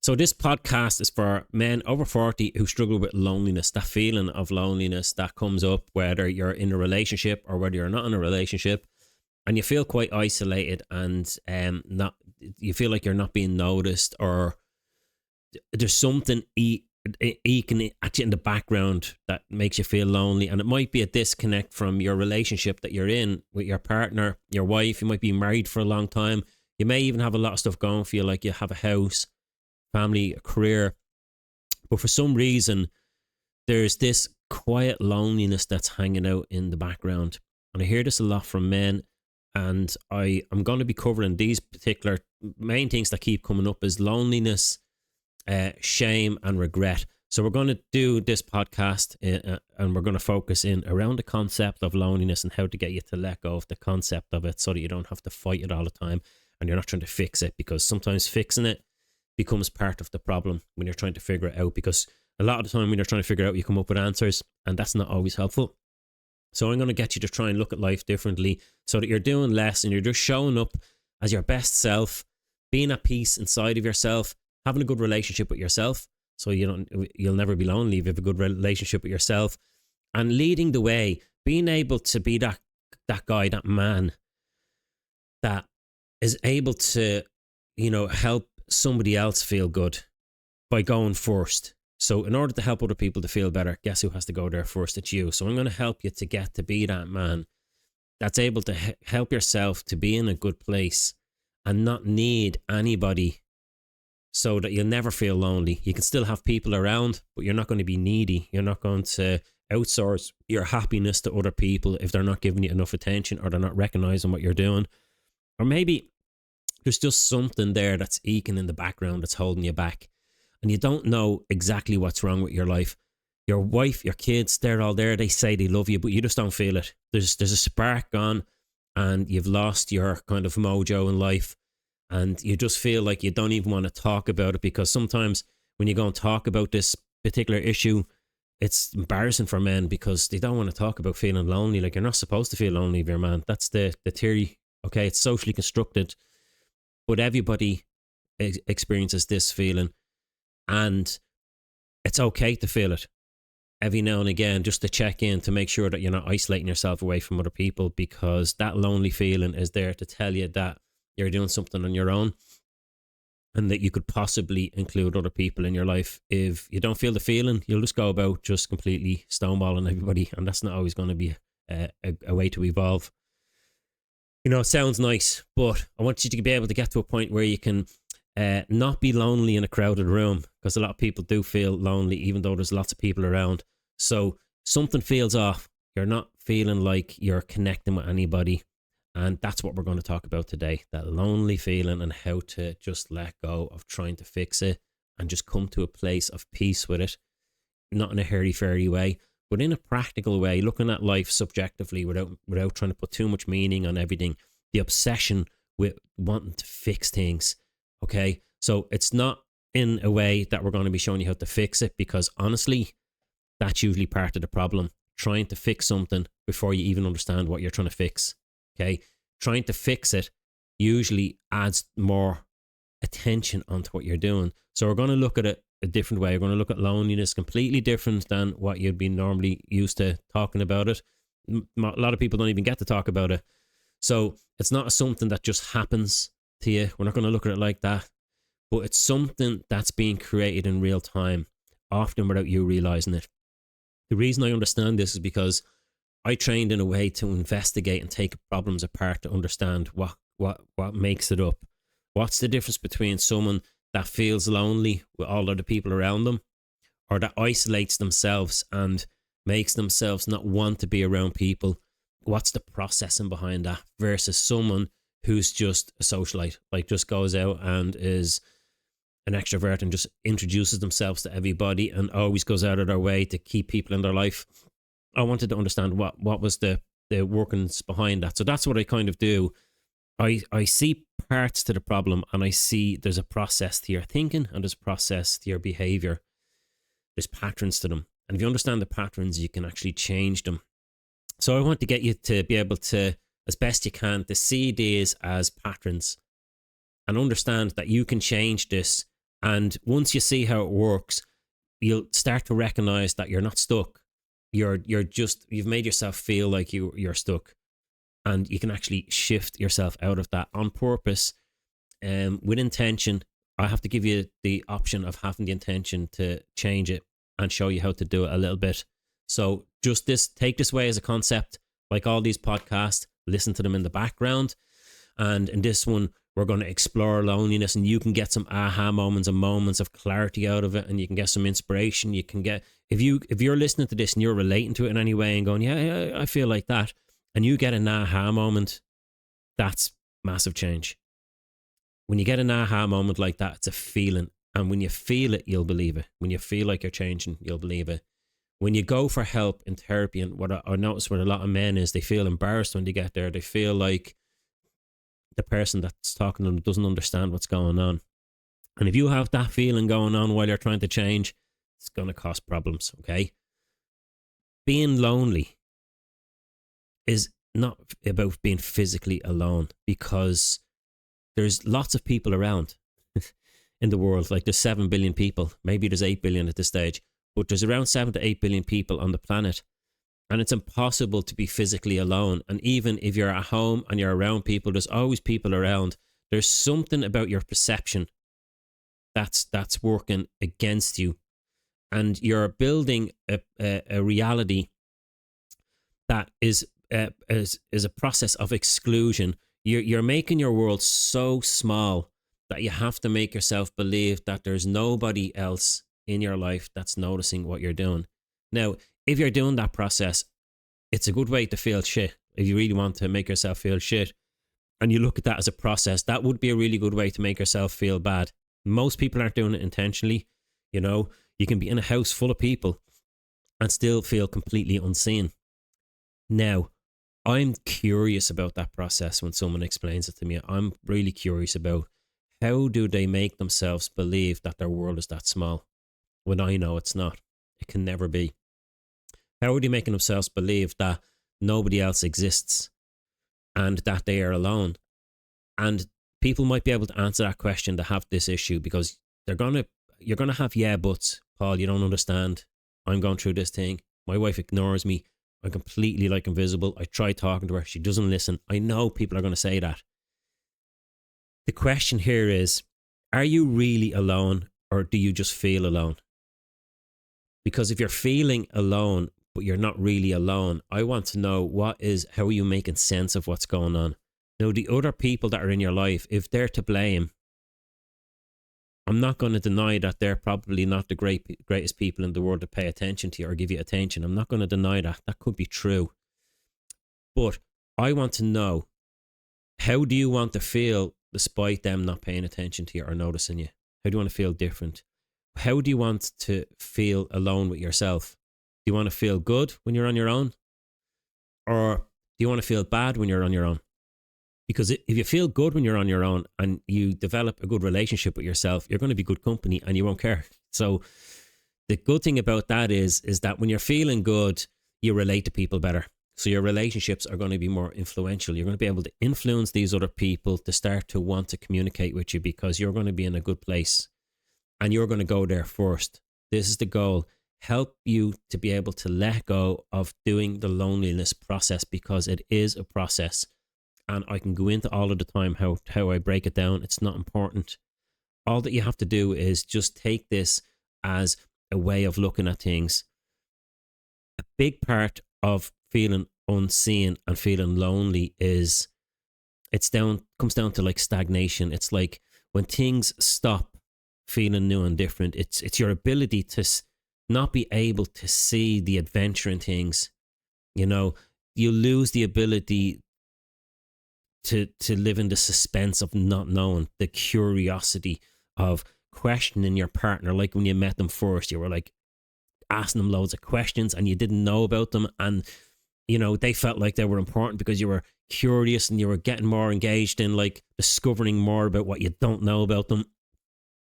So this podcast is for men over 40 who struggle with loneliness, that feeling of loneliness that comes up whether you're in a relationship or whether you're not in a relationship, and you feel quite isolated and not, you feel like you're not being noticed, or there's something eking at you in the background that makes you feel lonely. And it might be a disconnect from your relationship that you're in with your partner, your wife. You might be married for a long time. You may even have a lot of stuff going for you, like you have a house, family, a career. But for some reason, there's this quiet loneliness that's hanging out in the background. And I hear this a lot from men. And I'm going to be covering these particular main things that keep coming up is loneliness, shame and regret. So we're going to do this podcast and we're going to focus in around the concept of loneliness and how to get you to let go of the concept of it so that you don't have to fight it all the time and you're not trying to fix it, because sometimes fixing it becomes part of the problem when you're trying to figure it out, because a lot of the time when you're trying to figure it out, you come up with answers and that's not always helpful. So I'm going to get you to try and look at life differently so that you're doing less and you're just showing up as your best self, being at peace inside of yourself, having a good relationship with yourself. So you'll never be lonely if you have a good relationship with yourself, and leading the way, being able to be that guy, that man that is able to, help somebody else feel good by going first. So in order to help other people to feel better, guess who has to go there first? It's you. So I'm going to help you to get to be that man that's able to help yourself to be in a good place and not need anybody, so that you'll never feel lonely. You can still have people around, but you're not going to be needy. You're not going to outsource your happiness to other people if they're not giving you enough attention or they're not recognizing what you're doing. Or maybe there's just something there that's eking in the background that's holding you back. And you don't know exactly what's wrong with your life. Your wife, your kids, they're all there. They say they love you, but you just don't feel it. There's a spark gone and you've lost your kind of mojo in life. And you just feel like you don't even want to talk about it, because sometimes when you go and talk about this particular issue, it's embarrassing for men because they don't want to talk about feeling lonely. Like, you're not supposed to feel lonely if you're a man. That's the theory. Okay, it's socially constructed. But everybody experiences this feeling. And it's okay to feel it every now and again, just to check in, to make sure that you're not isolating yourself away from other people, because that lonely feeling is there to tell you that you're doing something on your own and that you could possibly include other people in your life. If you don't feel the feeling, you'll just go about just completely stonewalling everybody, and that's not always going to be a way to evolve. It sounds nice, but I want you to be able to get to a point where you can not be lonely in a crowded room, because a lot of people do feel lonely even though there's lots of people around. So something feels off. You're not feeling like you're connecting with anybody. And that's what we're going to talk about today, that lonely feeling and how to just let go of trying to fix it and just come to a place of peace with it, not in a hurry-fairy way, but in a practical way, looking at life subjectively without trying to put too much meaning on everything. The obsession with wanting to fix things, okay? So it's not in a way that we're going to be showing you how to fix it, because honestly, that's usually part of the problem, trying to fix something before you even understand what you're trying to fix. Okay, trying to fix it usually adds more attention onto what you're doing. So we're going to look at it a different way. We're going to look at loneliness completely different than what you'd be normally used to talking about it. A lot of people don't even get to talk about it. So it's not something that just happens to you. We're not going to look at it like that. But it's something that's being created in real time, often without you realizing it. The reason I understand this is because I trained in a way to investigate and take problems apart to understand what makes it up. What's the difference between someone that feels lonely with all other people around them, or that isolates themselves and makes themselves not want to be around people? What's the processing behind that versus someone who's just a socialite, like just goes out and is an extrovert and just introduces themselves to everybody and always goes out of their way to keep people in their life? I wanted to understand what was the workings behind that. So that's what I kind of do. I see parts to the problem, and I see there's a process to your thinking and there's a process to your behavior. There's patterns to them. And if you understand the patterns, you can actually change them. So I want to get you to be able to, as best you can, to see these as patterns and understand that you can change this And once you see how it works, you'll start to recognize that you're not stuck. You've made yourself feel like you're stuck, and you can actually shift yourself out of that on purpose, with intention. I have to give you the option of having the intention to change it and show you how to do it a little bit. So just take this way as a concept, like all these podcasts, listen to them in the background. And in this one, we're going to explore loneliness, and you can get some aha moments and moments of clarity out of it, and you can get some inspiration. You can get, if you're listening to this and you're relating to it in any way and going, yeah, I feel like that, and you get an aha moment, that's massive change. When you get an aha moment like that, it's a feeling. And when you feel it, you'll believe it. When you feel like you're changing, you'll believe it. When you go for help in therapy, and what I notice with a lot of men is they feel embarrassed when they get there. They feel like the person that's talking to them doesn't understand what's going on. And if you have that feeling going on while you're trying to change, it's going to cause problems, okay? Being lonely is not about being physically alone, because there's lots of people around in the world. Like there's 7 billion people. Maybe there's 8 billion at this stage. But there's around 7 to 8 billion people on the planet. And it's impossible to be physically alone. And even if you're at home and you're around people, there's always people around. There's something about your perception that's working against you. And you're building a reality that is a process of exclusion. You're making your world so small that you have to make yourself believe that there's nobody else in your life that's noticing what you're doing. Now, if you're doing that process, it's a good way to feel shit. If you really want to make yourself feel shit, and you look at that as a process, that would be a really good way to make yourself feel bad. Most people aren't doing it intentionally. You know, you can be in a house full of people and still feel completely unseen. Now, I'm curious about that process when someone explains it to me. I'm really curious about how do they make themselves believe that their world is that small when I know it's not. It can never be. How are they making themselves believe that nobody else exists and that they are alone? And people might be able to answer that question to have this issue, because you're gonna have yeah buts. Paul, you don't understand. I'm going through this thing. My wife ignores me. I'm completely like invisible. I try talking to her. She doesn't listen. I know people are going to say that. The question here is, are you really alone, or do you just feel alone? Because if you're feeling alone, but you're not really alone, I want to know how are you making sense of what's going on? Now, the other people that are in your life, if they're to blame, I'm not going to deny that they're probably not the greatest people in the world to pay attention to you or give you attention. I'm not going to deny that. That could be true. But I want to know, how do you want to feel despite them not paying attention to you or noticing you? How do you want to feel different? How do you want to feel alone with yourself? Do you want to feel good when you're on your own? Or do you want to feel bad when you're on your own? Because if you feel good when you're on your own and you develop a good relationship with yourself, you're going to be good company and you won't care. So the good thing about that is that when you're feeling good, you relate to people better. So your relationships are going to be more influential. You're going to be able to influence these other people to start to want to communicate with you, because you're going to be in a good place and you're going to go there first. This is the goal. Help you to be able to let go of doing the loneliness process, because it is a process. And I can go into all of the time how I break it down. It's not important. All that you have to do is just take this as a way of looking at things. A big part of feeling unseen and feeling lonely comes down to like stagnation. It's like when things stop feeling new and different. It's your ability to not be able to see the adventure in things. You know, you lose the ability to live in the suspense of not knowing, the curiosity of questioning your partner. Like when you met them first, you were like asking them loads of questions and you didn't know about them, and you know they felt like they were important because you were curious and you were getting more engaged in like discovering more about what you don't know about them.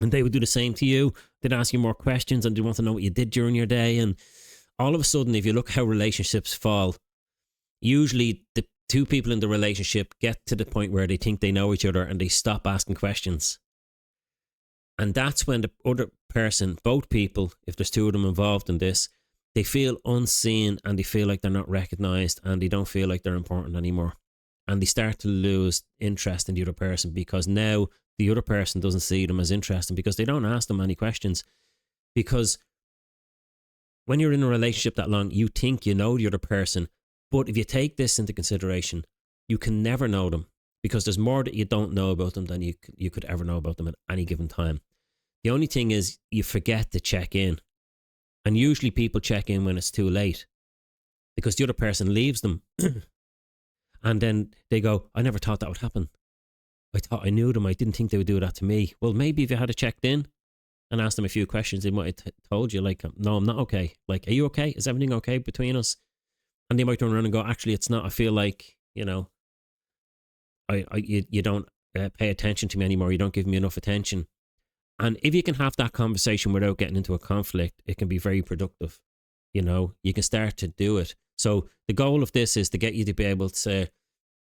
And they would do the same to you. They'd ask you more questions and they want to know what you did during your day. And all of a sudden, if you look how relationships fall, usually the two people in the relationship get to the point where they think they know each other and they stop asking questions. And that's when the other person, both people, if there's two of them involved in this, they feel unseen and they feel like they're not recognized and they don't feel like they're important anymore. And they start to lose interest in the other person because now the other person doesn't see them as interesting because they don't ask them any questions. Because when you're in a relationship that long, you think you know the other person. But if you take this into consideration, you can never know them because there's more that you don't know about them than you could ever know about them at any given time. The only thing is you forget to check in. And usually people check in when it's too late because the other person leaves them. And then they go, I never thought that would happen. I thought I knew them. I didn't think they would do that to me. Well, maybe if you had checked in and asked them a few questions, they might have told you, like, no, I'm not okay. Like, are you okay? Is everything okay between us? And they might turn around and go, actually, it's not. I feel like, you don't pay attention to me anymore. You don't give me enough attention. And if you can have that conversation without getting into a conflict, it can be very productive. You can start to do it. So the goal of this is to get you to be able to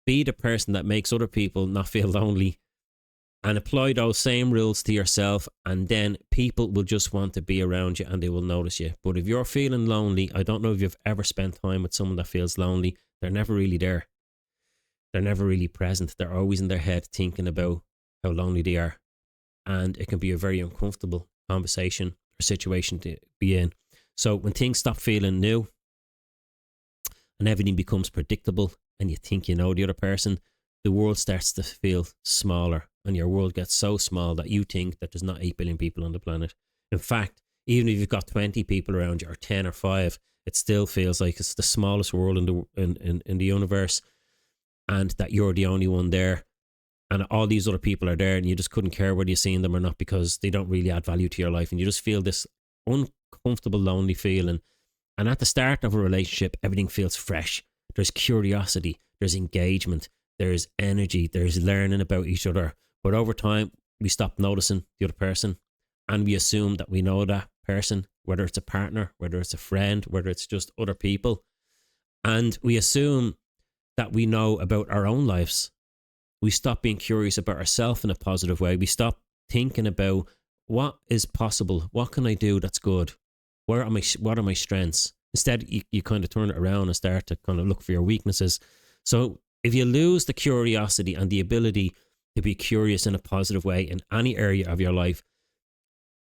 be the person that makes other people not feel lonely and apply those same rules to yourself. And then people will just want to be around you and they will notice you. But if you're feeling lonely, I don't know if you've ever spent time with someone that feels lonely. They're never really there. They're never really present. They're always in their head thinking about how lonely they are. And it can be a very uncomfortable conversation or situation to be in. So when things stop feeling new and everything becomes predictable and you think you know the other person, the world starts to feel smaller and your world gets so small that you think that there's not 8 billion people on the planet. In fact, even if you've got 20 people around you or 10 or 5, it still feels like it's the smallest world in the universe and that you're the only one there. And all these other people are there and you just couldn't care whether you're seeing them or not because they don't really add value to your life. And you just feel this uncomfortable, lonely feeling. And at the start of a relationship, everything feels fresh. There's curiosity, there's engagement, there's energy, there's learning about each other. But over time, we stop noticing the other person and we assume that we know that person, whether it's a partner, whether it's a friend, whether it's just other people. And we assume that we know about our own lives. We stop being curious about ourselves in a positive way. We stop thinking about what is possible. What can I do that's good? What are my strengths? Instead, you kind of turn it around and start to kind of look for your weaknesses. So if you lose the curiosity and the ability to be curious in a positive way in any area of your life,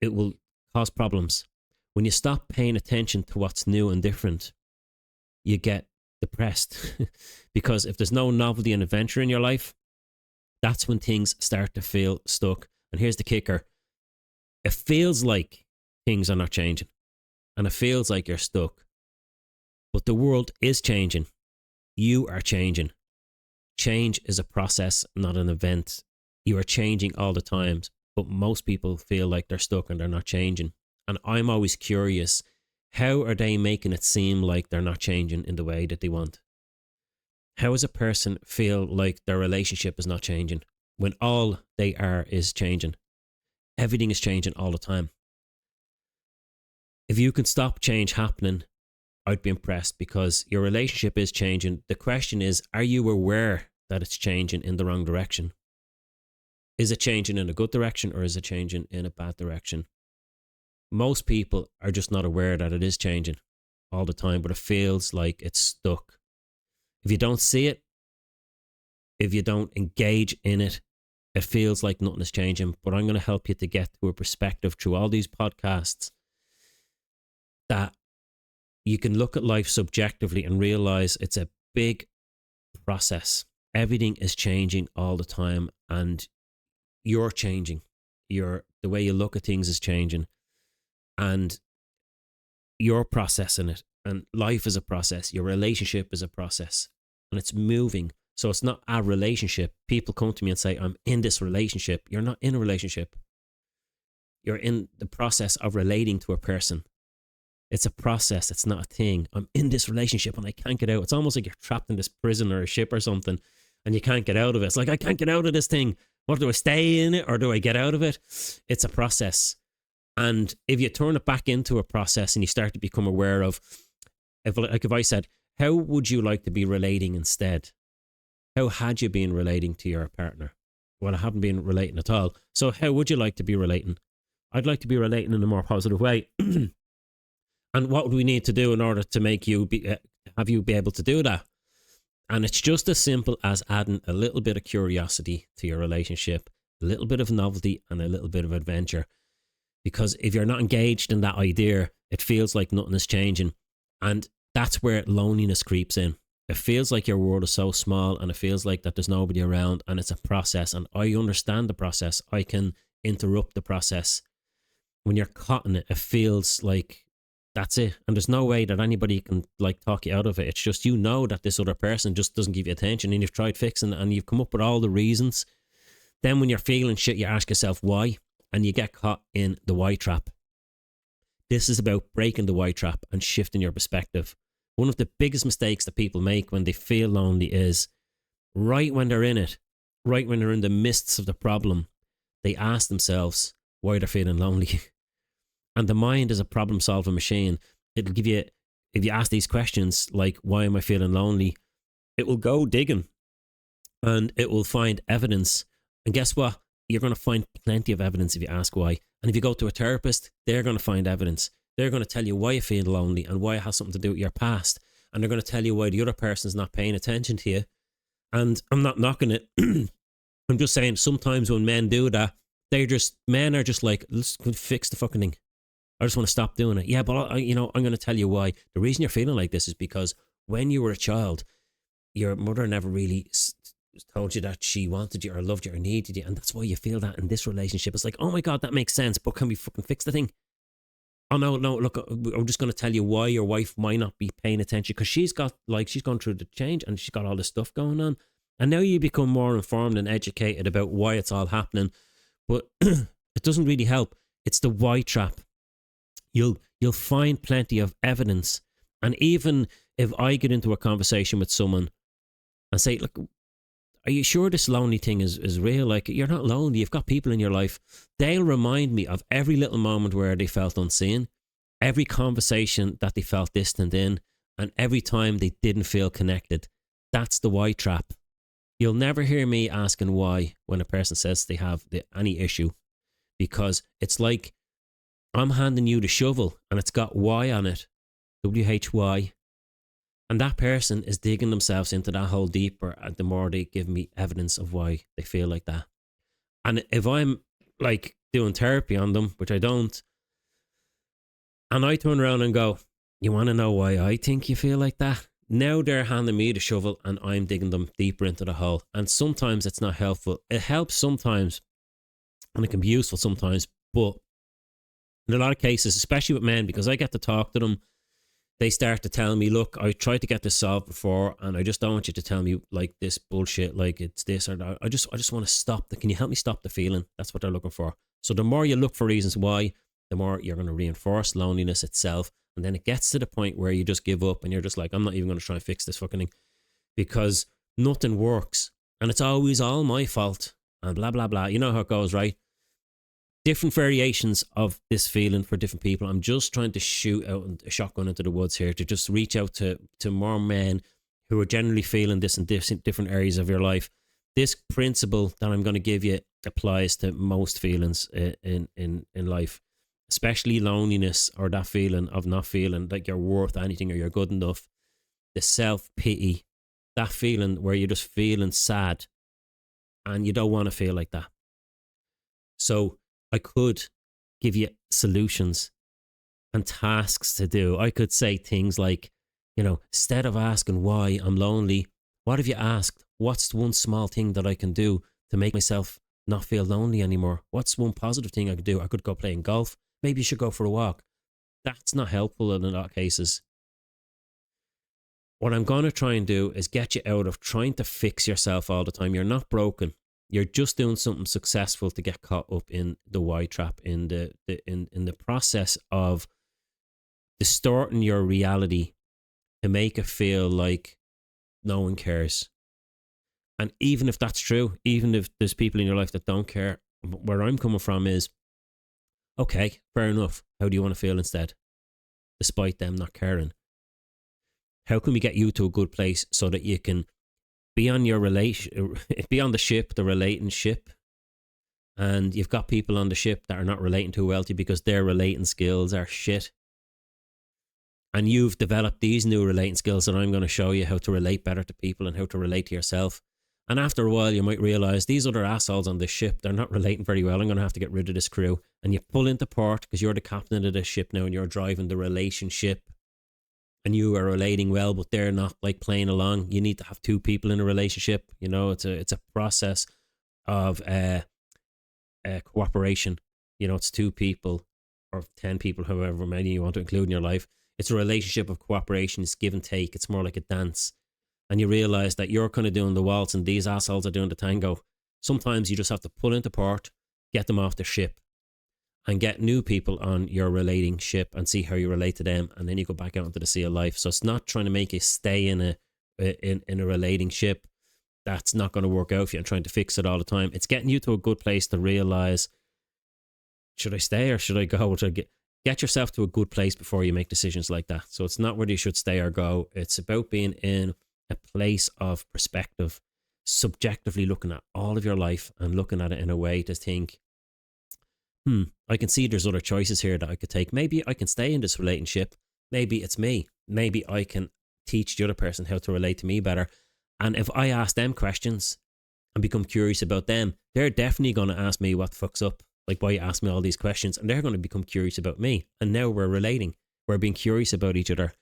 it will cause problems. When you stop paying attention to what's new and different, you get depressed. Because if there's no novelty and adventure in your life, that's when things start to feel stuck. And here's the kicker. It feels like things are not changing. And it feels like you're stuck. But the world is changing. You are changing. Change is a process, not an event. You are changing all the time. But most people feel like they're stuck and they're not changing. And I'm always curious, how are they making it seem like they're not changing in the way that they want? How does a person feel like their relationship is not changing when all they are is changing? Everything is changing all the time. If you can stop change happening, I'd be impressed because your relationship is changing. The question is, are you aware that it's changing in the wrong direction? Is it changing in a good direction or is it changing in a bad direction? Most people are just not aware that it is changing all the time, but it feels like it's stuck. If you don't see it, if you don't engage in it, it feels like nothing is changing. But I'm going to help you to get to a perspective through all these podcasts that you can look at life subjectively and realize it's a big process. Everything is changing all the time and you're changing. The way you look at things is changing and you're processing it. And life is a process. Your relationship is a process and it's moving. So it's not a relationship. People come to me and say, I'm in this relationship. You're not in a relationship. You're in the process of relating to a person. It's a process. It's not a thing. I'm in this relationship and I can't get out. It's almost like you're trapped in this prison or a ship or something and you can't get out of it. It's like, I can't get out of this thing. What, do I stay in it or do I get out of it? It's a process. And if you turn it back into a process and you start to become aware of, if I said, how would you like to be relating instead? How had you been relating to your partner? Well, I haven't been relating at all. So how would you like to be relating? I'd like to be relating in a more positive way. And what would we need to do in order to make you have you be able to do that? And it's just as simple as adding a little bit of curiosity to your relationship, a little bit of novelty, and a little bit of adventure. Because if you're not engaged in that idea, it feels like nothing is changing. And that's where loneliness creeps in. It feels like your world is so small, and it feels like that there's nobody around, and it's a process. And I understand the process. I can interrupt the process. When you're caught in it, it feels like that's it. And there's no way that anybody can like talk you out of it. It's just, you know, that this other person just doesn't give you attention, and you've tried fixing it and you've come up with all the reasons. Then when you're feeling shit, you ask yourself why, and you get caught in the why trap. This is about breaking the why trap and shifting your perspective. One of the biggest mistakes that people make when they feel lonely is right when they're in it, right when they're in the midst of the problem, they ask themselves why they're feeling lonely. And the mind is a problem solving machine. It'll give you, if you ask these questions like, why am I feeling lonely? It will go digging and it will find evidence. And guess what? You're going to find plenty of evidence if you ask why. And if you go to a therapist, they're going to find evidence. They're going to tell you why you feel lonely and why it has something to do with your past. And they're going to tell you why the other person's not paying attention to you. And I'm not knocking it. I'm just saying sometimes when men do that, men are just like, let's fix the fucking thing. I just want to stop doing it. Yeah, but I'm going to tell you why. The reason you're feeling like this is because when you were a child, your mother never really told you that she wanted you or loved you or needed you. And that's why you feel that in this relationship. It's like, oh my God, that makes sense. But can we fucking fix the thing? Oh no, look, I'm just going to tell you why your wife might not be paying attention, because she's gone through the change and she's got all this stuff going on. And now you become more informed and educated about why it's all happening. But it doesn't really help. It's the why trap. You'll find plenty of evidence. And even if I get into a conversation with someone and say, look, are you sure this lonely thing is real? Like, you're not lonely. You've got people in your life. They'll remind me of every little moment where they felt unseen, every conversation that they felt distant in, and every time they didn't feel connected. That's the why trap. You'll never hear me asking why when a person says they have any issue, because it's like I'm handing you the shovel and it's got Y on it, WHY. And that person is digging themselves into that hole deeper the more they give me evidence of why they feel like that. And if I'm like doing therapy on them, which I don't, and I turn around and go, you want to know why I think you feel like that? Now they're handing me the shovel and I'm digging them deeper into the hole. And sometimes it's not helpful. It helps sometimes and it can be useful sometimes. But in a lot of cases, especially with men, because I get to talk to them, they start to tell me, look, I tried to get this solved before and I just don't want you to tell me like this bullshit, like it's this or that. I just want to stop. Can you help me stop the feeling? That's what they're looking for. So the more you look for reasons why, the more you're going to reinforce loneliness itself. And then it gets to the point where you just give up and you're just like, I'm not even going to try and fix this fucking thing because nothing works. And it's always all my fault and blah, blah, blah. You know how it goes, right? Different variations of this feeling for different people. I'm just trying to shoot out a shotgun into the woods here to just reach out to more men who are generally feeling this in different areas of your life. This principle that I'm going to give you applies to most feelings in life, especially loneliness or that feeling of not feeling like you're worth anything or you're good enough. The self-pity, that feeling where you're just feeling sad and you don't want to feel like that. So I could give you solutions and tasks to do. I could say things like, instead of asking why I'm lonely, what have you asked? What's one small thing that I can do to make myself not feel lonely anymore? What's one positive thing I could do? I could go playing golf. Maybe you should go for a walk. That's not helpful in a lot of cases. What I'm going to try and do is get you out of trying to fix yourself all the time. You're not broken. You're just doing something successful to get caught up in the why trap, in the process of distorting your reality to make it feel like no one cares. And even if that's true, even if there's people in your life that don't care, where I'm coming from is, okay, fair enough. How do you want to feel instead? Despite them not caring. How can we get you to a good place so that you can be on your be on the ship, the relating ship, And you've got people on the ship that are not relating too well to you because their relating skills are shit. And you've developed these new relating skills that I'm going to show you how to relate better to people and how to relate to yourself. And after a while, you might realize these other assholes on this ship, they're not relating very well. I'm going to have to get rid of this crew. And you pull into port because you're the captain of this ship now and you're driving the relationship. And you are relating well, but they're not like playing along. You need to have two people in a relationship. You know, it's a process of cooperation. You know, it's two people or 10 people, however many you want to include in your life. It's a relationship of cooperation. It's give and take. It's more like a dance. And you realize that you're kind of doing the waltz and these assholes are doing the tango. Sometimes you just have to pull into port, get them off the ship, and get new people on your relating ship and see how you relate to them. And then you go back out into the sea of life. So it's not trying to make you stay in a relating ship. That's not going to work out for you and trying to fix it all the time. It's getting you to a good place to realize, should I stay or should I go? Get yourself to a good place before you make decisions like that. So it's not whether you should stay or go. It's about being in a place of perspective, subjectively looking at all of your life and looking at it in a way to think, I can see there's other choices here that I could take. Maybe I can stay in this relationship. Maybe it's me. Maybe I can teach the other person how to relate to me better. And if I ask them questions and become curious about them, they're definitely going to ask me what fucks up. Like, why you ask me all these questions? And they're going to become curious about me. And now we're relating. We're being curious about each other.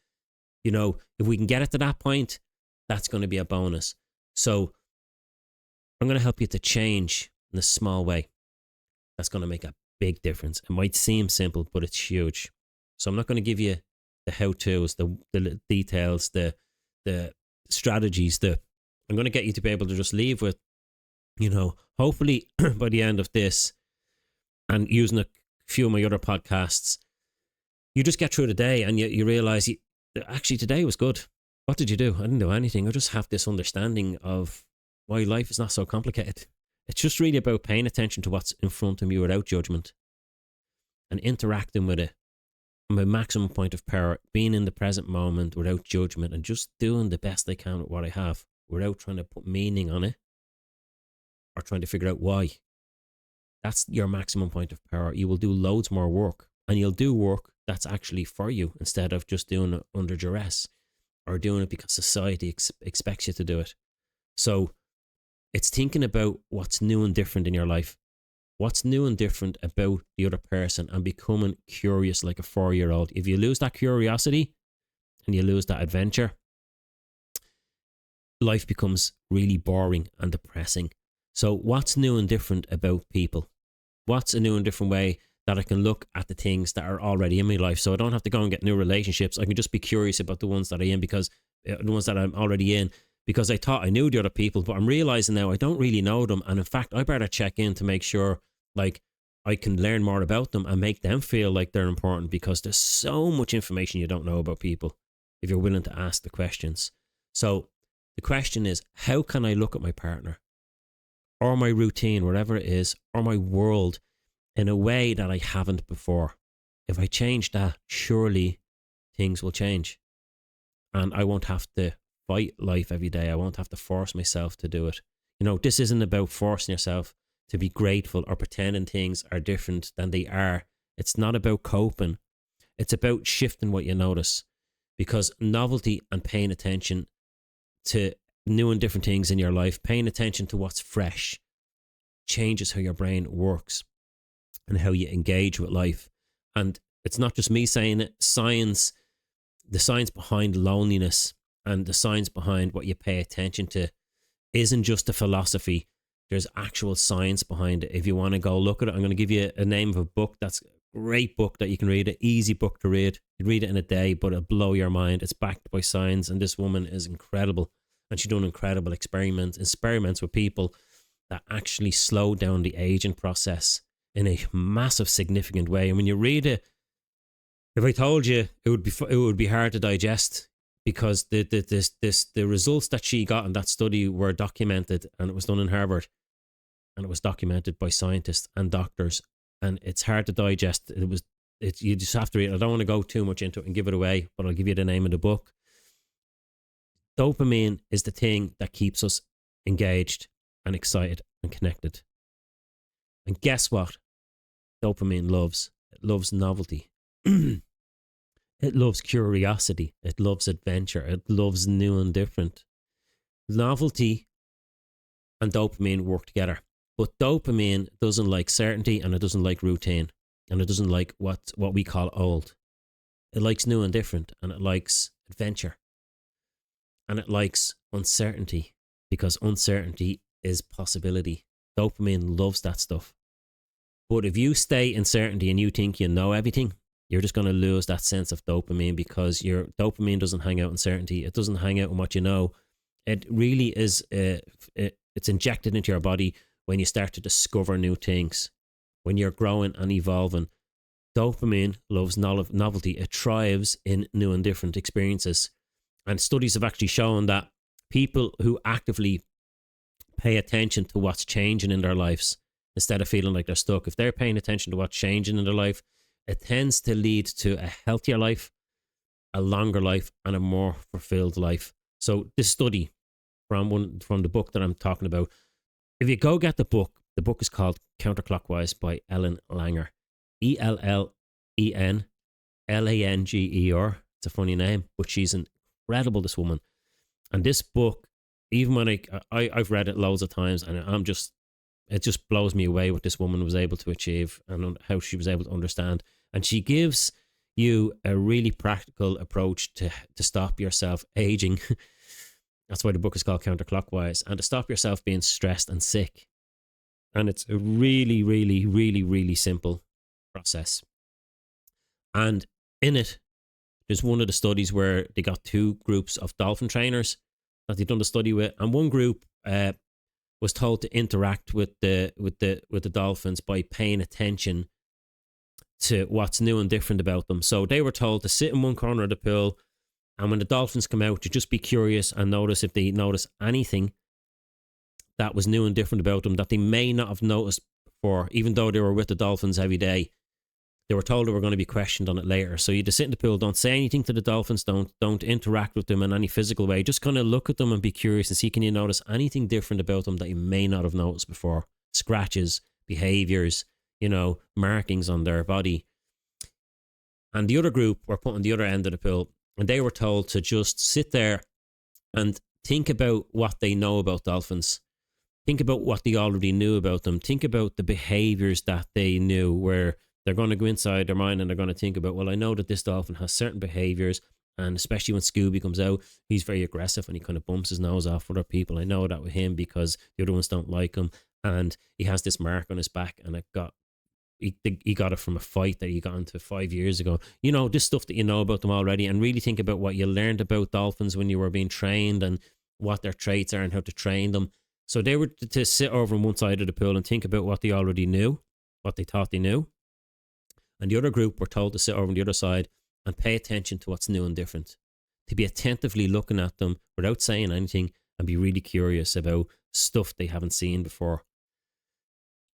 You know, if we can get it to that point, that's going to be a bonus. So I'm going to help you to change in a small way. That's going to make a big difference. It might seem simple, but it's huge. So I'm not going to give you the how-tos, the details, the strategies. I'm going to get you to be able to just leave with, you know, hopefully by the end of this and using a few of my other podcasts, you just get through the day and you realize, actually today was good. What did you do? I didn't do anything. I just have this understanding of why life is not so complicated. It's just really about paying attention to what's in front of you without judgment and interacting with it from a maximum point of power, being in the present moment without judgment and just doing the best I can with what I have without trying to put meaning on it or trying to figure out why. That's your maximum point of power. You will do loads more work and you'll do work that's actually for you instead of just doing it under duress or doing it because society expects you to do it. So it's thinking about what's new and different in your life. What's new and different about the other person and becoming curious like a 4-year-old. If you lose that curiosity and you lose that adventure, life becomes really boring and depressing. So what's new and different about people? What's a new and different way that I can look at the things that are already in my life? So I don't have to go and get new relationships. I can just be curious about the ones that I'm in because the ones that I'm already in, because I thought I knew the other people, but I'm realizing now I don't really know them. And in fact, I better check in to make sure like I can learn more about them and make them feel like they're important, because there's so much information you don't know about people if you're willing to ask the questions. So the question is, how can I look at my partner or my routine, whatever it is, or my world in a way that I haven't before? If I change that, surely things will change. And I won't have to fight life every day. I won't have to force myself to do it. You know, this isn't about forcing yourself to be grateful or pretending things are different than they are. It's not about coping. It's about shifting what you notice, because novelty and paying attention to new and different things in your life, paying attention to what's fresh, changes how your brain works and how you engage with life. And it's not just me saying it. Science, the science behind loneliness and the science behind what you pay attention to isn't just a philosophy. There's actual science behind it. If you want to go look at it, I'm going to give you a name of a book that's a great book that you can read, an easy book to read. You read it in a day, but it'll blow your mind. It's backed by science, and this woman is incredible. And she's done incredible experiments with people that actually slow down the aging process in a massive, significant way. And when you read it, if I told you, it would be hard to digest, because the results that she got in that study were documented, and it was done in Harvard, and it was documented by scientists and doctors, and it's hard to digest. You just have to read it. I don't want to go too much into it and give it away, but I'll give you the name of the book. Dopamine is the thing that keeps us engaged and excited and connected. And guess what? Dopamine loves. It loves novelty. It loves curiosity. It loves adventure. It loves new and different. Novelty and dopamine work together. But dopamine doesn't like certainty, and it doesn't like routine, and it doesn't like what we call old. It likes new and different, and it likes adventure. And it likes uncertainty, because uncertainty is possibility. Dopamine loves that stuff. But if you stay in certainty and you think you know everything, you're just going to lose that sense of dopamine, because your dopamine doesn't hang out in certainty. It doesn't hang out in what you know. It really is, it's injected into your body when you start to discover new things, when you're growing and evolving. Dopamine loves novelty. It thrives in new and different experiences. And studies have actually shown that people who actively pay attention to what's changing in their lives, instead of feeling like they're stuck, if they're paying attention to what's changing in their life, it tends to lead to a healthier life, a longer life, and a more fulfilled life. So this study from the book that I'm talking about, if you go get the book is called Counterclockwise by Ellen Langer. ELLENLANGER. It's a funny name, but she's incredible, this woman. And this book, even when I've read it loads of times, and it just blows me away what this woman was able to achieve and how she was able to understand. And she gives you a really practical approach to stop yourself aging. That's why the book is called Counterclockwise, and to stop yourself being stressed and sick. And it's a really, really, really, really simple process. And in it, there's one of the studies where they got two groups of dolphin trainers that they've done the study with, and one group was told to interact with the dolphins by paying attention to what's new and different about them. So they were told to sit in one corner of the pool, and when the dolphins come out, to just be curious and notice if they notice anything that was new and different about them that they may not have noticed before, even though they were with the dolphins every day. They were told they were going to be questioned on it later. So you just sit in the pool, don't say anything to the dolphins, don't interact with them in any physical way. Just kind of look at them and be curious and see, can you notice anything different about them that you may not have noticed before? Scratches, behaviors, markings on their body. And the other group were put on the other end of the pool, and they were told to just sit there and think about what they know about dolphins. Think about what they already knew about them. Think about the behaviors that they knew, where they're going to go inside their mind and they're going to think about, well, I know that this dolphin has certain behaviors, and especially when Scooby comes out, he's very aggressive and he kind of bumps his nose off other people. I know that with him because the other ones don't like him, and he has this mark on his back, and he got it from a fight that he got into 5 years ago. This stuff that you know about them already, and really think about what you learned about dolphins when you were being trained and what their traits are and how to train them. So they were to sit over on one side of the pool and think about what they already knew, what they thought they knew. And the other group were told to sit over on the other side and pay attention to what's new and different, to be attentively looking at them without saying anything and be really curious about stuff they haven't seen before.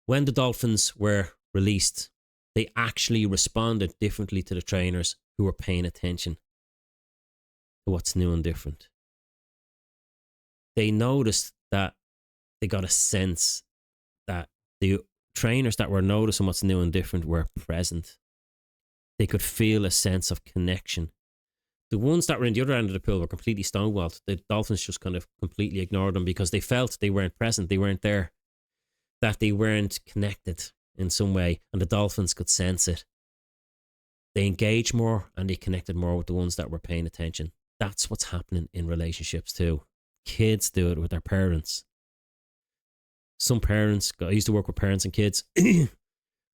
When the dolphins were released, they actually responded differently to the trainers who were paying attention to what's new and different. They noticed that they got a sense that the trainers that were noticing what's new and different were present. They could feel a sense of connection. The ones that were in the other end of the pool were completely stonewalled. The dolphins just kind of completely ignored them because they felt they weren't present, they weren't there, that they weren't connected in some way, and the dolphins could sense it. They engaged more and they connected more with the ones that were paying attention. That's what's happening in relationships too. Kids do it with their parents. Some parents, I used to work with parents and kids,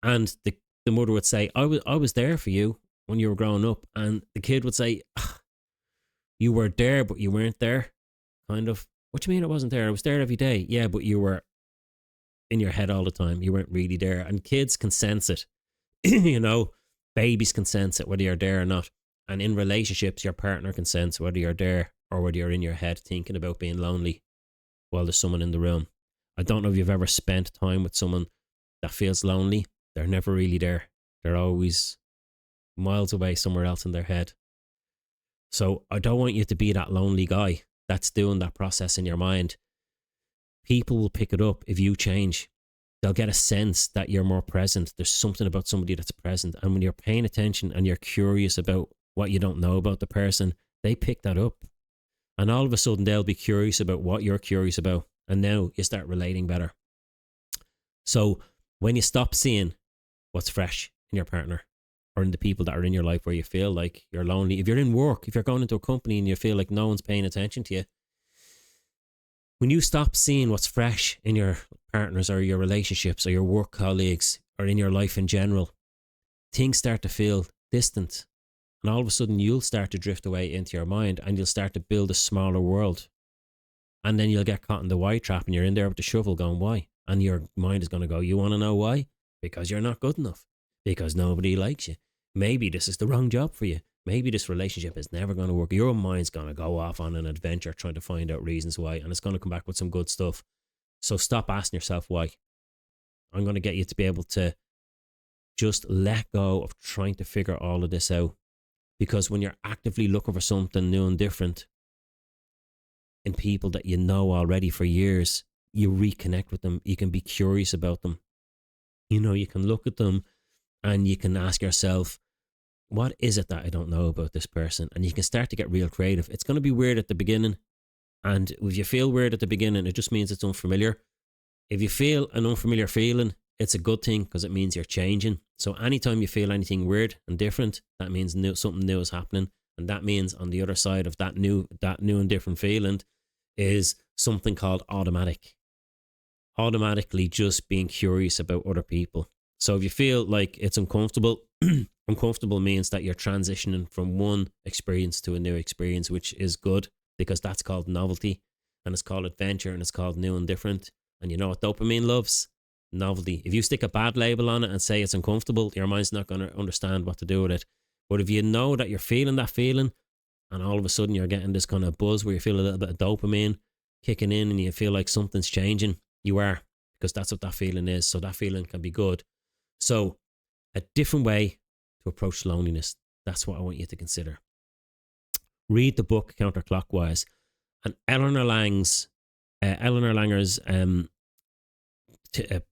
and the mother would say, I was there for you when you were growing up. And the kid would say, you were there, but you weren't there. Kind of, what do you mean I wasn't there? I was there every day. Yeah, but you were in your head all the time. You weren't really there. And kids can sense it. Babies can sense it, whether you're there or not. And in relationships, your partner can sense whether you're there or whether you're in your head thinking about being lonely while there's someone in the room. I don't know if you've ever spent time with someone that feels lonely. They're never really there. They're always miles away somewhere else in their head. So I don't want you to be that lonely guy that's doing that process in your mind. People will pick it up if you change. They'll get a sense that you're more present. There's something about somebody that's present. And when you're paying attention and you're curious about what you don't know about the person, they pick that up. And all of a sudden, they'll be curious about what you're curious about. And now you start relating better. So when you stop seeing what's fresh in your partner or in the people that are in your life where you feel like you're lonely, if you're in work, if you're going into a company and you feel like no one's paying attention to you, when you stop seeing what's fresh in your partners or your relationships or your work colleagues or in your life in general, things start to feel distant. And all of a sudden you'll start to drift away into your mind and you'll start to build a smaller world. And then you'll get caught in the why trap and you're in there with the shovel going, why? And your mind is going to go, you want to know why? Because you're not good enough. Because nobody likes you. Maybe this is the wrong job for you. Maybe this relationship is never going to work. Your mind's going to go off on an adventure trying to find out reasons why. And it's going to come back with some good stuff. So stop asking yourself why. I'm going to get you to be able to just let go of trying to figure all of this out. Because when you're actively looking for something new and different in people that you know already for years, you reconnect with them. You can be curious about them. You know, you can look at them and you can ask yourself, what is it that I don't know about this person? And you can start to get real creative. It's going to be weird at the beginning. And if you feel weird at the beginning, it just means it's unfamiliar. If you feel an unfamiliar feeling, it's a good thing because it means you're changing. So anytime you feel anything weird and different, that means something new is happening. And that means on the other side of that new and different feeling is something called automatic. Automatically just being curious about other people. So if you feel like it's uncomfortable, uncomfortable means that you're transitioning from one experience to a new experience, which is good because that's called novelty and it's called adventure and it's called new and different. And you know what dopamine loves? Novelty. If you stick a bad label on it and say it's uncomfortable, your mind's not going to understand what to do with it. But if you know that you're feeling that feeling and all of a sudden you're getting this kind of buzz where you feel a little bit of dopamine kicking in and you feel like something's changing, you are, because that's what that feeling is. So that feeling can be good. So a different way to approach loneliness. That's what I want you to consider. Read the book Counterclockwise. And Eleanor Langer's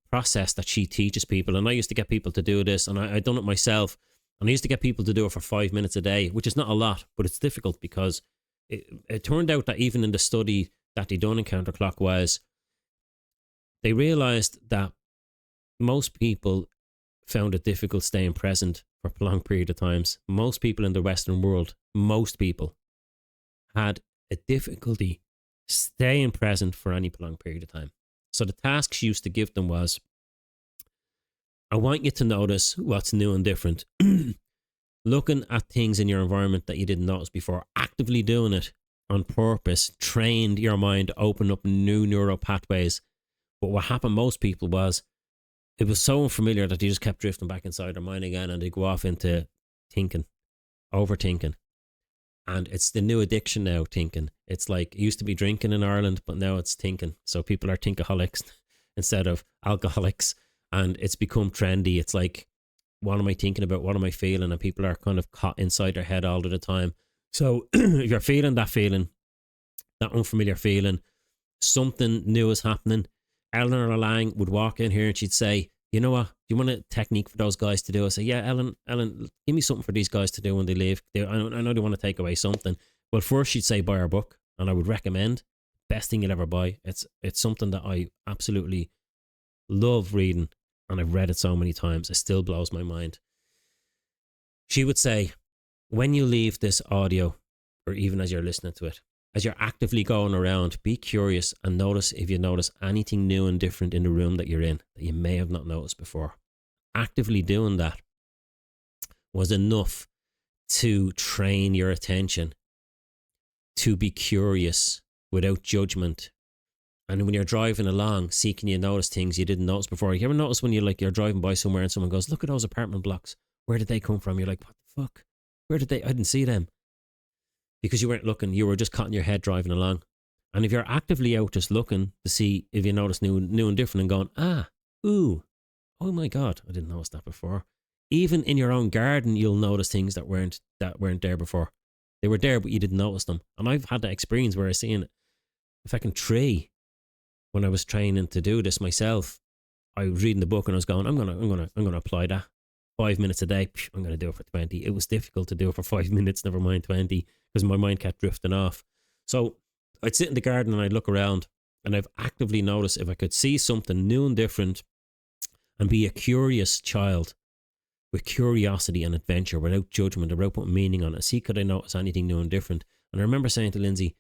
process that she teaches people. And I used to get people to do this, and I done it myself. And I used to get people to do it for 5 minutes a day, which is not a lot, but it's difficult because it turned out that even in the study that they done in Counterclockwise, they realized that most people found it difficult staying present for a prolonged period of times. Most people in the Western world, most people had a difficulty staying present for any prolonged period of time. So the task she used to give them was, I want you to notice what's new and different. Looking at things in your environment that you didn't notice before, actively doing it on purpose, trained your mind to open up new neural pathways. But what happened most people was, it was so unfamiliar that they just kept drifting back inside their mind again and they go off into thinking, overthinking. And it's the new addiction now, thinking. It's like, it used to be drinking in Ireland, but now it's thinking. So people are thinkaholics instead of alcoholics. And it's become trendy. It's like, what am I thinking about? What am I feeling? And people are kind of caught inside their head all of the time. So if you're feeling that unfamiliar feeling, something new is happening. Eleanor Lang would walk in here and she'd say, you know what, do you want a technique for those guys to do? I say, yeah, Ellen, give me something for these guys to do when they leave. I know they want to take away something. Well, first she'd say, buy our book. And I would recommend, best thing you'll ever buy. It's something that I absolutely love reading. And I've read it so many times. It still blows my mind. She would say, when you leave this audio, or even as you're listening to it, as you're actively going around, be curious and notice if you notice anything new and different in the room that you're in that you may have not noticed before. Actively doing that was enough to train your attention to be curious without judgment. And when you're driving along, can you notice things you didn't notice before? You ever notice when you're driving by somewhere and someone goes, look at those apartment blocks. Where did they come from? You're like, what the fuck? I didn't see them. Because you weren't looking, you were just caught in your head driving along. And if you're actively out just looking to see if you notice new and different and going, oh my God, I didn't notice that before. Even in your own garden, you'll notice things that weren't there before. They were there, but you didn't notice them. And I've had that experience where I seen a fucking tree when I was training to do this myself. I was reading the book and I was going, I'm gonna apply that. 5 minutes a day, I'm gonna do it for 20. It was difficult to do it for 5 minutes, never mind 20, because my mind kept drifting off. So I'd sit in the garden and I'd look around, and I've actively noticed if I could see something new and different and be a curious child with curiosity and adventure, without judgment, without putting meaning on it. See, could I notice anything new and different? And I remember saying to Lindsay,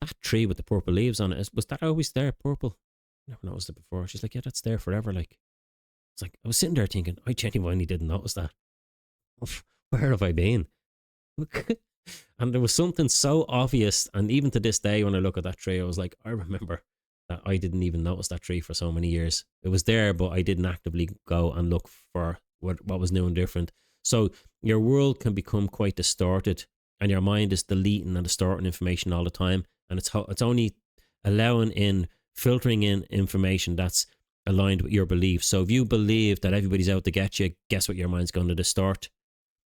that tree with the purple leaves on it, was that always there, purple? I never noticed it before. She's like, yeah, that's there forever. Like, it's like, I was sitting there thinking, I genuinely didn't notice that. Where have I been? And there was something so obvious. And even to this day, when I look at that tree, I was like, I remember that I didn't even notice that tree for so many years. It was there, but I didn't actively go and look for what was new and different. So your world can become quite distorted, and your mind is deleting and distorting information all the time. And it's only allowing in, filtering in information that's aligned with your beliefs. So if you believe that everybody's out to get you, guess what your mind's going to distort?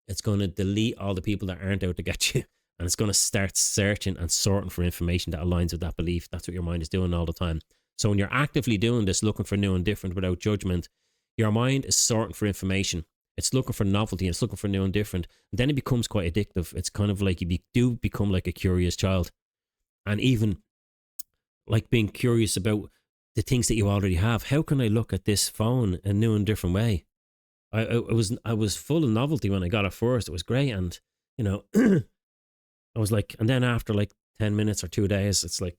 It's going to delete all the people that aren't out to get you. And it's going to start searching and sorting for information that aligns with that belief. That's what your mind is doing all the time. So when you're actively doing this, looking for new and different without judgment, your mind is sorting for information. It's looking for novelty, and it's looking for new and different. And then it becomes quite addictive. It's kind of like you do become like a curious child. And even like being curious about the things that you already have. How can I look at this phone in a new and different way? I was full of novelty when I got it first. It was great. And, you know, I was like, and then after like 10 minutes or 2 days, it's like,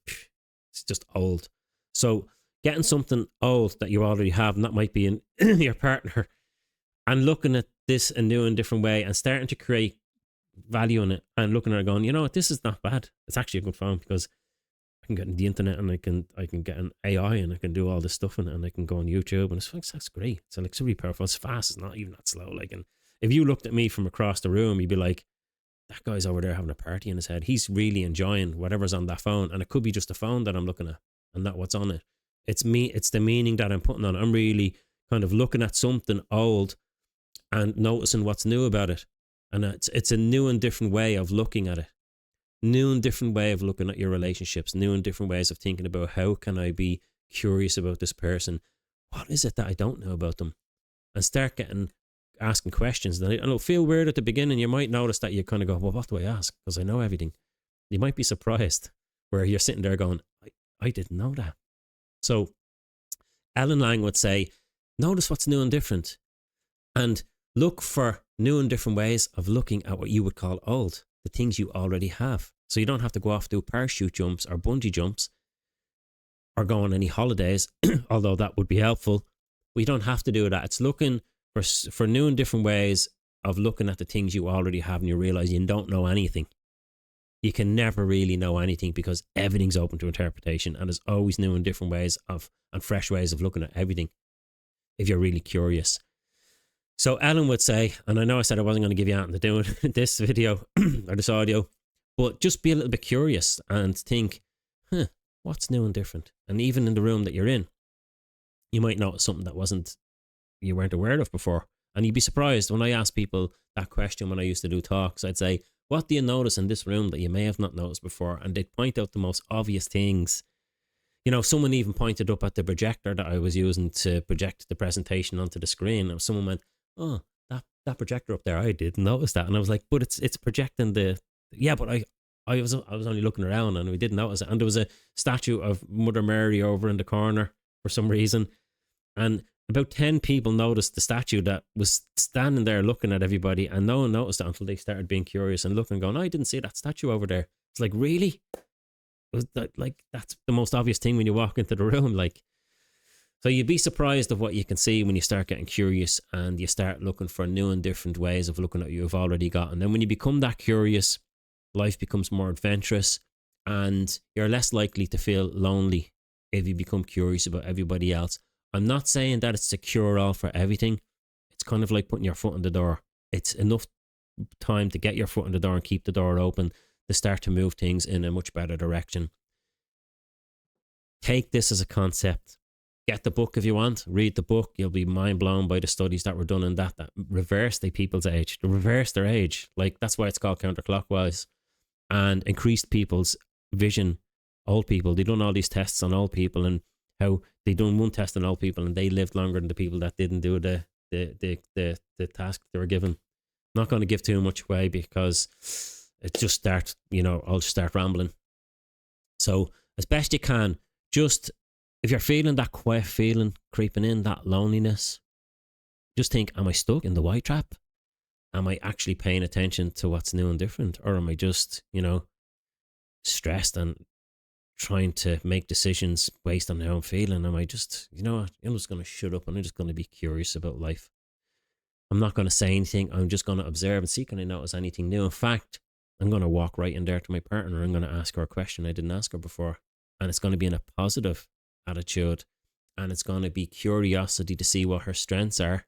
it's just old. So getting something old that you already have, and that might be in your partner, and looking at this a new and different way and starting to create value in it, and looking at it going, you know what, this is not bad. It's actually a good phone because I can get on the internet, and I can get an AI, and I can do all this stuff in it, and I can go on YouTube, and that's great. It's like, it's really powerful. It's fast. It's not even that slow. Like, and if you looked at me from across the room, you'd be like, that guy's over there having a party in his head. He's really enjoying whatever's on that phone. And it could be just a phone that I'm looking at and not what's on it. It's me. It's the meaning that I'm putting on it. I'm really kind of looking at something old and noticing what's new about it. And it's a new and different way of looking at it. New and different way of looking at your relationships. New and different ways of thinking about, how can I be curious about this person? What is it that I don't know about them? And start asking questions. And it'll feel weird at the beginning. You might notice that you kind of go, well, what do I ask? Because I know everything. You might be surprised where you're sitting there going, I didn't know that. So Ellen Lang would say, notice what's new and different, and look for new and different ways of looking at what you would call old, the things you already have. So you don't have to go off do parachute jumps or bungee jumps or go on any holidays, although that would be helpful. We don't have to do that. It's looking for new and different ways of looking at the things you already have, and you realize you don't know anything. You can never really know anything because everything's open to interpretation, and there's always new and different ways and fresh ways of looking at everything if you're really curious. So Ellen would say, and I know I said I wasn't going to give you anything to do in this video or this audio, but just be a little bit curious and think, what's new and different? And even in the room that you're in, you might notice something that you weren't aware of before. And you'd be surprised when I ask people that question when I used to do talks. I'd say, what do you notice in this room that you may have not noticed before? And they'd point out the most obvious things. You know, someone even pointed up at the projector that I was using to project the presentation onto the screen. And someone went, oh, that projector up there, I didn't notice that. And I was like, but it's projecting but I was only looking around and we didn't notice it. And there was a statue of Mother Mary over in the corner for some reason. And about 10 people noticed the statue that was standing there looking at everybody, and no one noticed it until they started being curious and looking and going, I didn't see that statue over there. It's like, really? That's the most obvious thing when you walk into the room. So you'd be surprised of what you can see when you start getting curious and you start looking for new and different ways of looking at what you've already got. And then when you become that curious, life becomes more adventurous and you're less likely to feel lonely if you become curious about everybody else. I'm not saying that it's a cure-all for everything. It's kind of like putting your foot in the door. It's enough time to get your foot in the door and keep the door open to start to move things in a much better direction. Take this as a concept. Get the book if you want. Read the book. You'll be mind blown by the studies that were done in that reverse the people's age. They reverse their age. That's why it's called counterclockwise. And increased people's vision. Old people. They've done all these tests on old people and how they done one test on old people and they lived longer than the people that didn't do the task they were given. Not going to give too much away because it just start, I'll just start rambling. So as best you can, just if you're feeling that quiet feeling creeping in, that loneliness, just think, am I stuck in the white trap? Am I actually paying attention to what's new and different? Or am I just, stressed and trying to make decisions based on how I'm feeling? Am I just, I'm just going to shut up and I'm just going to be curious about life? I'm not going to say anything. I'm just going to observe and see, can I notice anything new? In fact, I'm going to walk right in there to my partner. I'm going to ask her a question I didn't ask her before. And it's going to be in a positive attitude. And it's going to be curiosity to see what her strengths are.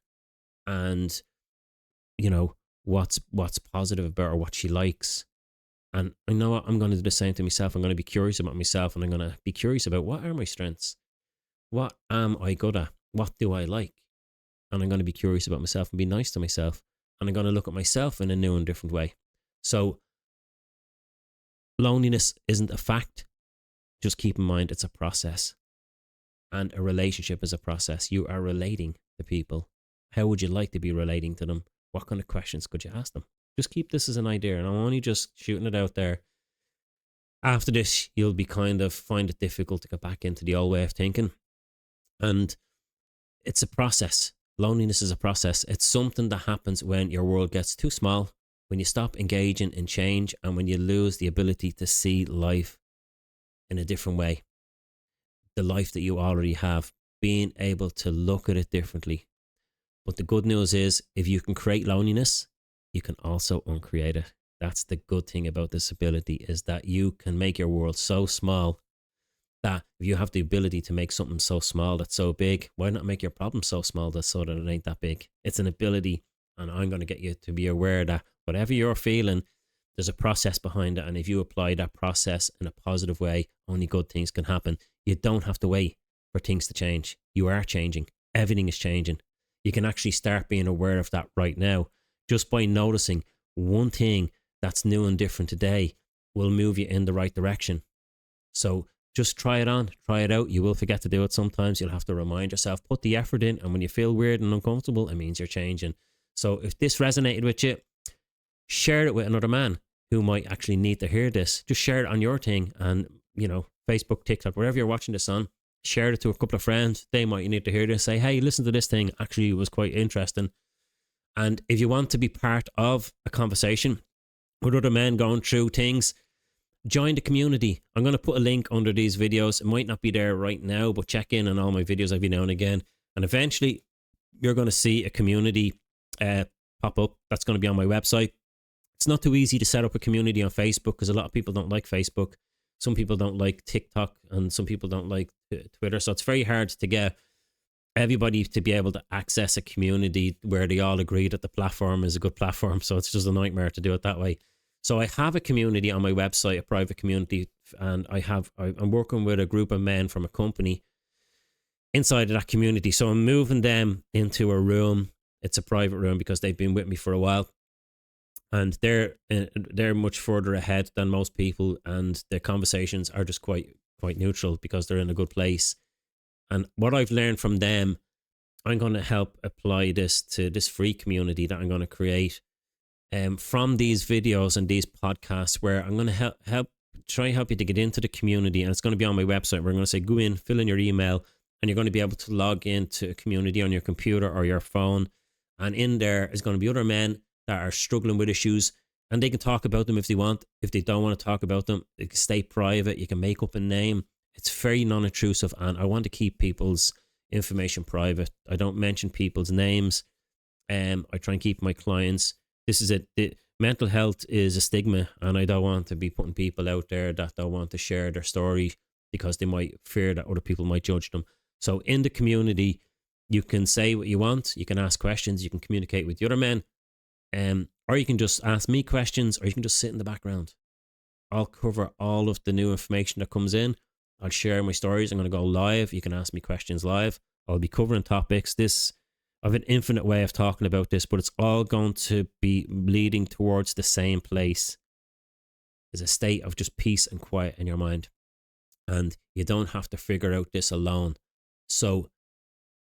And, what's positive about her, what she likes. And I know what, I'm going to do the same to myself. I'm going to be curious about myself. And I'm going to be curious about, what are my strengths? What am I good at? What do I like? And I'm going to be curious about myself and be nice to myself. And I'm going to look at myself in a new and different way. So loneliness isn't a fact. Just keep in mind it's a process. And a relationship is a process. You are relating to people. How would you like to be relating to them? What kind of questions could you ask them? Just keep this as an idea. And I'm only just shooting it out there. After this, you'll be kind of find it difficult to get back into the old way of thinking. And it's a process. Loneliness is a process. It's something that happens when your world gets too small, when you stop engaging in change, and when you lose the ability to see life in a different way. The life that you already have, being able to look at it differently. But the good news is, if you can create loneliness, you can also uncreate it. That's the good thing about this ability, is that you can make your world so small that if you have the ability to make something so small that's so big, why not make your problem so small that so that it ain't that big? It's an ability, and I'm going to get you to be aware that whatever you're feeling, there's a process behind it, and if you apply that process in a positive way, only good things can happen. You don't have to wait for things to change. You are changing. Everything is changing. You can actually start being aware of that right now. Just by noticing one thing that's new and different today will move you in the right direction. So just try it on, try it out. You will forget to do it sometimes. You'll have to remind yourself, put the effort in. And when you feel weird and uncomfortable, it means you're changing. So if this resonated with you, share it with another man who might actually need to hear this. Just share it on your thing and, Facebook, TikTok, wherever you're watching this on. Share it to a couple of friends. They might need to hear this. Say, hey, listen to this thing. Actually, it was quite interesting. And if you want to be part of a conversation with other men going through things, join the community. I'm going to put a link under these videos. It might not be there right now, but check in on all my videos every now and again. And eventually, you're going to see a community pop up. That's going to be on my website. It's not too easy to set up a community on Facebook because a lot of people don't like Facebook. Some people don't like TikTok and some people don't like Twitter. So it's very hard to get everybody to be able to access a community where they all agree that the platform is a good platform. So it's just a nightmare to do it that way. So I have a community on my website, a private community, and I'm working with a group of men from a company inside of that community. So I'm moving them into a room. It's a private room because they've been with me for a while. And they're much further ahead than most people, and their conversations are just quite neutral because they're in a good place. And what I've learned from them, I'm going to help apply this to this free community that I'm going to create from these videos and these podcasts, where I'm going to try and help you to get into the community. And it's going to be on my website. We're going to say, go in, fill in your email, and you're going to be able to log into a community on your computer or your phone. And in there is going to be other men that are struggling with issues, and they can talk about them if they want. If they don't want to talk about them, they can stay private. You can make up a name. It's very non-intrusive, and I want to keep people's information private. I don't mention people's names. I try and keep my clients. This is it. Mental health is a stigma, and I don't want to be putting people out there that don't want to share their story because they might fear that other people might judge them. So in the community, you can say what you want. You can ask questions. You can communicate with the other men. Or you can just ask me questions, or you can just sit in the background. I'll cover all of the new information that comes in. I'll share my stories. I'm going to go live. You can ask me questions live. I'll be covering topics. I have an infinite way of talking about this, but it's all going to be leading towards the same place. Is a state of just peace and quiet in your mind. And you don't have to figure out this alone. So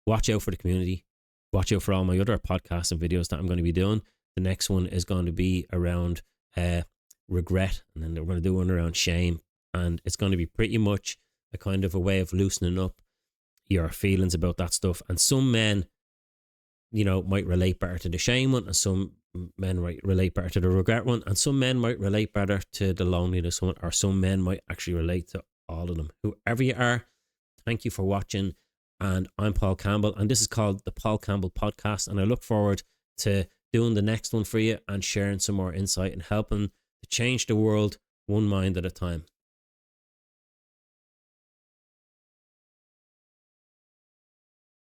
watch out for the community. Watch out for all my other podcasts and videos that I'm going to be doing. The next one is going to be around regret, and then we're going to do one around shame. And it's going to be pretty much a kind of a way of loosening up your feelings about that stuff. And some men, might relate better to the shame one, and some men might relate better to the regret one, and some men might relate better to the loneliness one, or some men might actually relate to all of them. Whoever you are, thank you for watching. And I'm Paul Campbell, and this is called the Paul Campbell Podcast. And I look forward to doing the next one for you and sharing some more insight and helping to change the world one mind at a time.